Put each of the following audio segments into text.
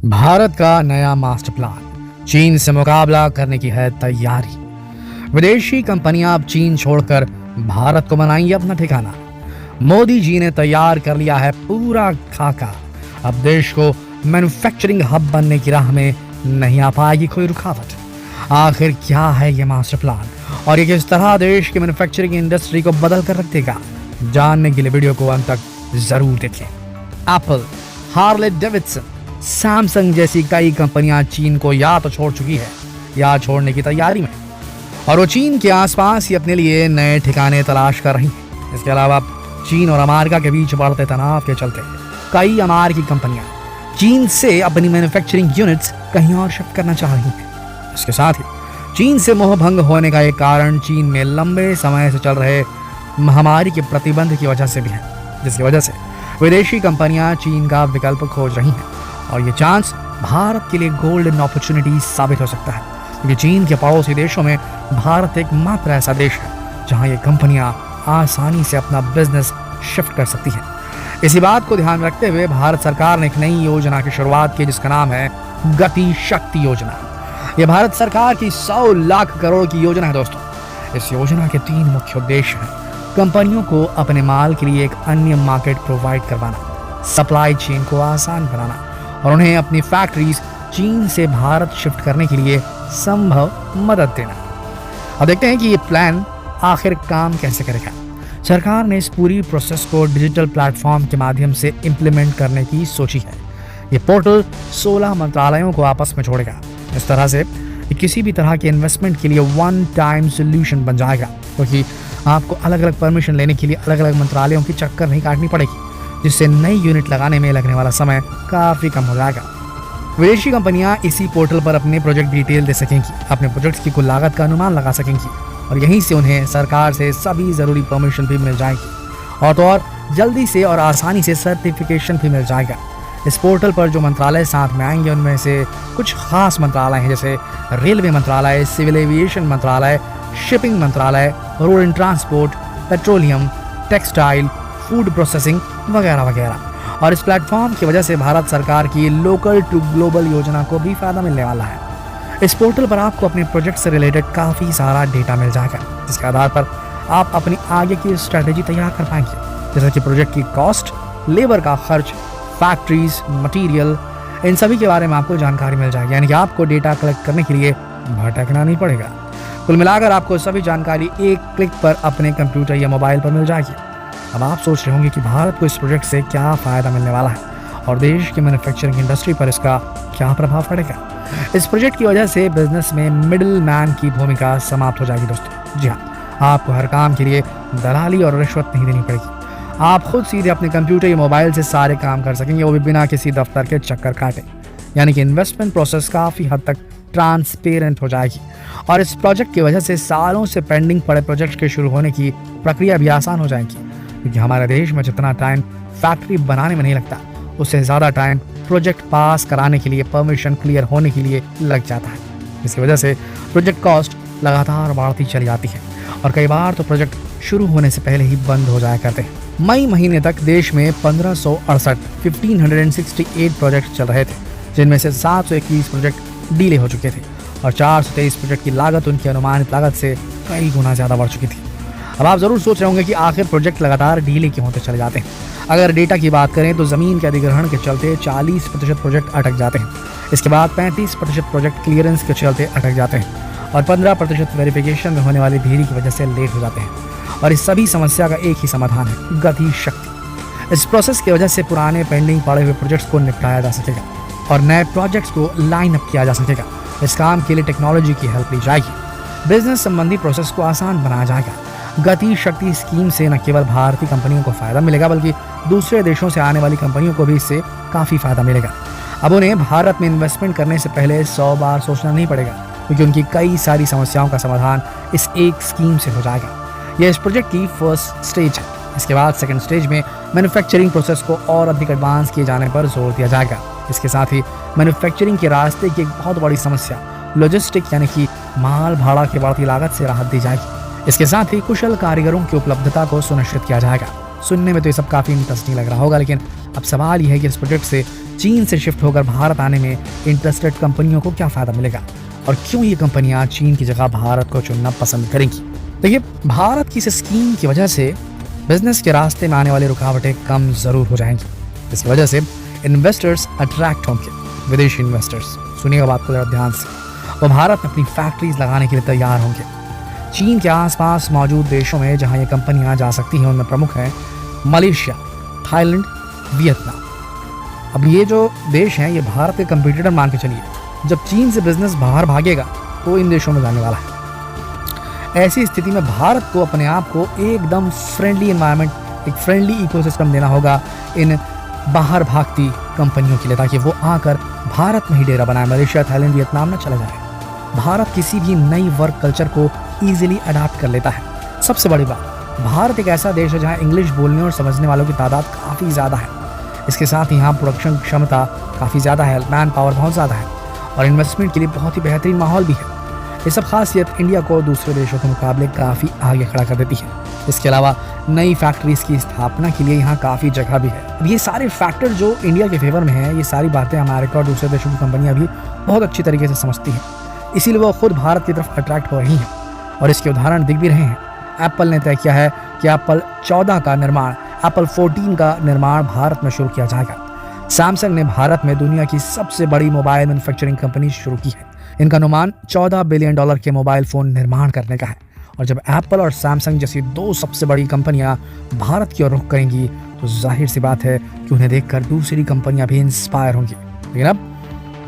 भारत का नया master plan, चीन से मुकाबला करने की है तैयारी। विदेशी कंपनियां अब चीन छोड़कर भारत को बनाएंगी अपना ठिकाना। मोदी जी ने तैयार कर लिया है पूरा खाका। अब देश को मैन्युफैक्चरिंग हब बनने की राह में नहीं आ पाएगी कोई रुकावट। आखिर क्या है ये मास्टर प्लान और ये किस तरह देश की मैन्युफैक्चरिंग इंडस्ट्री को बदल कर रख देगा? जानने के लिए वीडियो को अंत तक जरूर देखें। एप्पल, हार्ले डेविडसन, सैमसंग जैसी कई कंपनियां चीन को या तो छोड़ चुकी है या छोड़ने की तैयारी में, और वो चीन के आसपास ही अपने लिए नए ठिकाने तलाश कर रही हैं। इसके अलावा चीन और अमेरिका के बीच बढ़ते तनाव के चलते कई अमेरिकी कंपनियां चीन से अपनी मैन्युफैक्चरिंग यूनिट्स कहीं और शिफ्ट करना चाह रही हैं। इसके साथ ही चीन से मोह भंग होने का एक कारण चीन में लंबे समय से चल रहे महामारी के प्रतिबंध की वजह से भी है, जिसकी वजह से विदेशी कंपनियां चीन का विकल्प खोज रही हैं। और ये चांस भारत के लिए गोल्डन अपॉर्चुनिटी साबित हो सकता है, क्योंकि चीन के पड़ोसी देशों में भारत एकमात्र ऐसा देश है जहां ये कंपनियां आसानी से अपना बिजनेस शिफ्ट कर सकती हैं। इसी बात को ध्यान में रखते हुए भारत सरकार ने एक नई योजना की शुरुआत की, जिसका नाम है गति शक्ति योजना। ये भारत सरकार की 100 लाख करोड़ की योजना है दोस्तों। इस योजना के 3 मुख्य उद्देश्य हैं: कंपनियों को अपने माल के लिए एक अन्य मार्केट प्रोवाइड करवाना, सप्लाई चेन को आसान बनाना और उन्हें अपनी फैक्ट्रीज चीन से भारत शिफ्ट करने के लिए संभव मदद देना। अब देखते हैं कि ये प्लान आखिर काम कैसे करेगा। सरकार ने इस पूरी प्रोसेस को डिजिटल प्लेटफॉर्म के माध्यम से इम्प्लीमेंट करने की सोची है। ये पोर्टल 16 मंत्रालयों को आपस में जोड़ेगा। इस तरह से किसी भी तरह के इन्वेस्टमेंट के लिए वन टाइम सोल्यूशन बन जाएगा, क्योंकि आपको अलग अलग परमिशन लेने के लिए अलग अलग मंत्रालयों की चक्कर नहीं काटनी पड़ेगी, जिससे नई यूनिट लगाने में लगने वाला समय काफी कम हो जाएगा। विदेशी कंपनियां इसी पोर्टल पर अपने प्रोजेक्ट डिटेल दे सकेंगी, अपने प्रोजेक्ट्स की कुल लागत का अनुमान लगा सकेंगी और यहीं से उन्हें सरकार से सभी जरूरी परमिशन भी मिल जाएगी और तो और जल्दी से और आसानी से सर्टिफिकेशन भी मिल जाएगा। इस पोर्टल पर जो मंत्रालय साथ में आएंगे उनमें से कुछ खास मंत्रालय हैं, जैसे रेलवे मंत्रालय, सिविल एविएशन मंत्रालय, शिपिंग मंत्रालय, road and transport, petroleum, textile, food processing वगैरह वगैरह। और इस प्लेटफॉर्म की वजह से भारत सरकार की लोकल टू ग्लोबल योजना को भी फायदा मिलने वाला है। इस पोर्टल पर आपको अपने प्रोजेक्ट से रिलेटेड काफ़ी सारा डेटा मिल जाएगा, जिसके आधार पर आप अपनी आगे की स्ट्रैटेजी तैयार कर पाएंगे, जैसे कि प्रोजेक्ट की कॉस्ट, लेबर का खर्च, फैक्ट्रीज, मटीरियल, इन सभी के बारे में आपको जानकारी मिल जाएगी। यानी कि आपको डेटा कलेक्ट करने के लिए भटकना नहीं पड़ेगा। कुल मिलाकर आपको सभी जानकारी एक क्लिक पर अपने कंप्यूटर या मोबाइल पर मिल जाएगी। अब आप सोच रहे होंगे कि भारत को इस प्रोजेक्ट से क्या फ़ायदा मिलने वाला है और देश की मैन्युफैक्चरिंग इंडस्ट्री पर इसका क्या प्रभाव पड़ेगा। इस प्रोजेक्ट की वजह से बिजनेस में मिडिल मैन की भूमिका समाप्त हो जाएगी दोस्तों। जी हाँ, आपको हर काम के लिए दलाली और रिश्वत नहीं देनी पड़ेगी। आप खुद सीधे अपने कंप्यूटर या मोबाइल से सारे काम कर सकेंगे, वो भी बिना किसी दफ्तर के चक्कर काटे। यानी कि इन्वेस्टमेंट प्रोसेस काफ़ी हद तक ट्रांसपेरेंट हो जाएगी और इस प्रोजेक्ट की वजह से सालों से पेंडिंग पड़े प्रोजेक्ट के शुरू होने की प्रक्रिया भी आसान हो जाएगी, क्योंकि हमारे देश में जितना टाइम फैक्ट्री बनाने में नहीं लगता, उससे ज़्यादा टाइम प्रोजेक्ट पास कराने के लिए, परमिशन क्लियर होने के लिए लग जाता है। इसकी वजह से प्रोजेक्ट कॉस्ट लगातार बढ़ती चली जाती है और कई बार तो प्रोजेक्ट शुरू होने से पहले ही बंद हो जाया करते हैं। मई महीने तक देश में 1568 प्रोजेक्ट चल रहे थे, जिनमें से 721 प्रोजेक्ट डीले हो चुके थे और 423 प्रोजेक्ट की लागत उनकी अनुमानित लागत से कई गुना ज़्यादा बढ़ चुकी थी। अब आप ज़रूर सोच रहे होंगे कि आखिर प्रोजेक्ट लगातार डीले क्यों होते चले जाते हैं। अगर डेटा की बात करें तो ज़मीन के अधिग्रहण के चलते 40% प्रोजेक्ट अटक जाते हैं। इसके बाद 35% प्रोजेक्ट क्लियरेंस के चलते अटक जाते हैं और 15% वेरिफिकेशन में होने वाली देरी की वजह से लेट हो जाते हैं। और इस सभी समस्या का एक ही समाधान है, गति शक्ति। इस प्रोसेस की वजह से पुराने पेंडिंग पड़े हुए प्रोजेक्ट्स को निपटाया जा सकेगा और नए प्रोजेक्ट्स को लाइन अप किया जा सकेगा। इस काम के लिए टेक्नोलॉजी की हेल्प ली जाएगी। बिजनेस संबंधी प्रोसेस को आसान बनाया जाएगा। गति शक्ति स्कीम से न केवल भारतीय कंपनियों को फायदा मिलेगा, बल्कि दूसरे देशों से आने वाली कंपनियों को भी इससे काफ़ी फायदा मिलेगा। अब उन्हें भारत में इन्वेस्टमेंट करने से पहले 100 बार सोचना नहीं पड़ेगा, क्योंकि उनकी कई सारी समस्याओं का समाधान इस एक स्कीम से हो जाएगा। यह इस प्रोजेक्ट की फर्स्ट स्टेज है। इसके बाद सेकंड स्टेज में मैन्युफैक्चरिंग प्रोसेस को और अधिक एडवांस किए जाने पर जोर दिया जाएगा। इसके साथ ही मैन्युफैक्चरिंग के रास्ते की एक बहुत बड़ी समस्या लॉजिस्टिक यानी कि माल भाड़ा की बढ़ती लागत से राहत दी जाएगी। इसके साथ ही कुशल कारीगरों की उपलब्धता को सुनिश्चित किया जाएगा। सुनने में तो ये सब काफ़ी इंटरेस्टिंग लग रहा होगा, लेकिन अब सवाल यह है कि इस प्रोजेक्ट से चीन से शिफ्ट होकर भारत आने में इंटरेस्टेड कंपनियों को क्या फ़ायदा मिलेगा और क्यों ये कंपनियां चीन की जगह भारत को चुनना पसंद करेंगी। देखिए, भारत की इस स्कीम की वजह से बिजनेस के रास्ते में आने वाली रुकावटें कम ज़रूर हो जाएंगी। इस वजह से इन्वेस्टर्स अट्रैक्ट होंगे। विदेशी इन्वेस्टर्स, सुनिएगा बात को जरा ध्यान से, वो भारत में अपनी फैक्ट्रीज लगाने के लिए तैयार होंगे। चीन के आसपास मौजूद देशों में जहां ये कंपनियां जा सकती हैं उनमें प्रमुख हैं मलेशिया, थाईलैंड, वियतनाम। अब ये जो देश हैं ये भारत के कंपटीटर मान के चलिए। जब चीन से बिजनेस बाहर भागेगा तो इन देशों में जाने वाला है। ऐसी स्थिति में भारत को अपने आप को एकदम फ्रेंडली एनवायरनमेंट, एक फ्रेंडली इकोसिस्टम देना होगा इन बाहर भागती कंपनियों के लिए, ताकि वो आकर भारत में ही डेरा बनाए, मलेशिया, थाईलैंड, वियतनाम न चला जाए। भारत किसी भी नई वर्क कल्चर को ईजिली अडाप्ट कर लेता है। सबसे बड़ी बात, भारत एक ऐसा देश है जहाँ इंग्लिश बोलने और समझने वालों की तादाद काफ़ी ज़्यादा है। इसके साथ ही यहाँ प्रोडक्शन क्षमता काफ़ी ज़्यादा है, मैन पावर बहुत ज़्यादा है और इन्वेस्टमेंट के लिए बहुत ही बेहतरीन माहौल भी है। ये सब खासियत इंडिया को दूसरे देशों के मुकाबले काफ़ी आगे खड़ा कर देती है। इसके अलावा नई फैक्ट्रीज की स्थापना के लिए यहाँ काफ़ी जगह भी है। अब ये सारे फैक्टर जो इंडिया के फेवर में है, ये सारी बातें अमेरिका और दूसरे देशों की कंपनियाँ भी बहुत अच्छी तरीके से समझती हैं। इसीलिए वो खुद भारत की तरफ अट्रैक्ट हो रही हैं और इसके उदाहरण दिख भी रहे हैं। एप्पल ने तय किया है कि एप्पल 14 का निर्माण, एप्पल 14 का निर्माण भारत में शुरू किया जाएगा। सैमसंग ने भारत में दुनिया की सबसे बड़ी मोबाइल मैन्युफैक्चरिंग कंपनी शुरू की है। इनका अनुमान $14 बिलियन के मोबाइल फ़ोन निर्माण करने का है। और जब एप्पल और सैमसंग जैसी दो सबसे बड़ी कंपनियां भारत की ओर रुख करेंगी तो जाहिर सी बात है कि उन्हें देखकर दूसरी कंपनियां भी इंस्पायर होंगी। लेकिन अब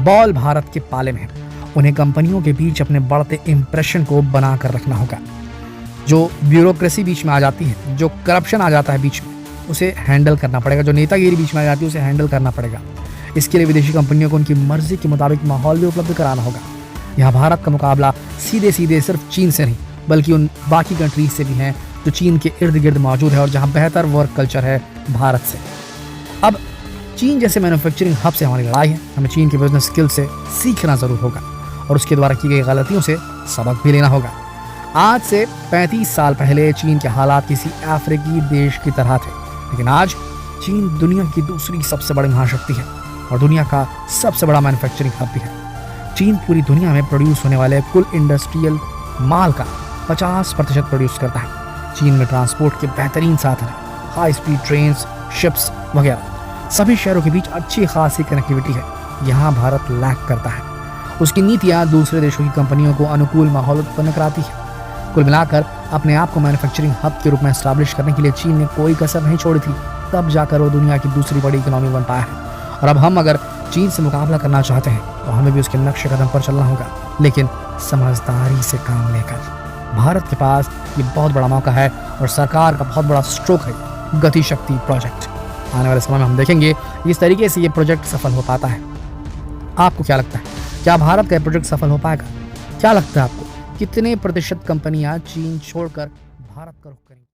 बॉल भारत के पाले में है। उन्हें कंपनियों के बीच अपने बढ़ते इंप्रेशन को बना कर रखना होगा। जो ब्यूरोक्रेसी बीच में आ जाती है, जो करप्शन आ जाता है बीच में, उसे हैंडल करना पड़ेगा। जो नेतागिरी बीच में आ जाती है उसे हैंडल करना पड़ेगा। इसके लिए विदेशी कंपनियों को उनकी मर्जी के मुताबिक माहौल भी उपलब्ध कराना होगा। यहाँ भारत का मुकाबला सीधे सीधे सिर्फ चीन से नहीं बल्कि उन बाकी कंट्रीज से भी हैं जो चीन के इर्द गिर्द मौजूद है और जहाँ बेहतर वर्क कल्चर है भारत से। अब चीन जैसे मैन्युफैक्चरिंग हब से हमारी लड़ाई है। हमें चीन के बिजनेस स्किल से सीखना ज़रूर होगा और उसके द्वारा की गई गलतियों से सबक भी लेना होगा। आज से 35 साल पहले चीन के हालात किसी अफ्रीकी देश की तरह थे, लेकिन आज चीन दुनिया की दूसरी सबसे बड़ी महाशक्ति है और दुनिया का सबसे बड़ा मैन्युफैक्चरिंग हब भी है। चीन पूरी दुनिया में प्रोड्यूस होने वाले कुल इंडस्ट्रियल माल का 50% प्रोड्यूस करता है। चीन में ट्रांसपोर्ट के बेहतरीन साधन है, हाई स्पीड ट्रेन्स, शिप्स वगैरह। सभी शहरों के बीच अच्छी खासी कनेक्टिविटी है। यहाँ भारत लैक करता है। उसकी नीतियाँ दूसरे देशों की कंपनियों को अनुकूल माहौल उत्पन्न कराती है। कुल मिलाकर अपने आप को मैन्युफैक्चरिंग हब के रूप में एस्टैब्लिश करने के लिए चीन ने कोई कसर नहीं छोड़ी थी। तब जाकर वो दुनिया की दूसरी बड़ी इकोनॉमी बन पाया है। और अब हम अगर चीन से मुकाबला करना चाहते हैं तो हमें भी उसके नक्शे कदम पर चलना होगा, लेकिन समझदारी से काम लेकर। भारत के पास ये बहुत बड़ा मौका है और सरकार का बहुत बड़ा स्ट्रोक है गति शक्ति प्रोजेक्ट। आने वाले समय में हम देखेंगे इस तरीके से ये प्रोजेक्ट सफल हो पाता है। आपको क्या लगता है, क्या भारत का ये प्रोजेक्ट सफल हो पाएगा? क्या लगता है आपको, कितने प्रतिशत कंपनियां चीन छोड़कर भारत का रुख करेंगी?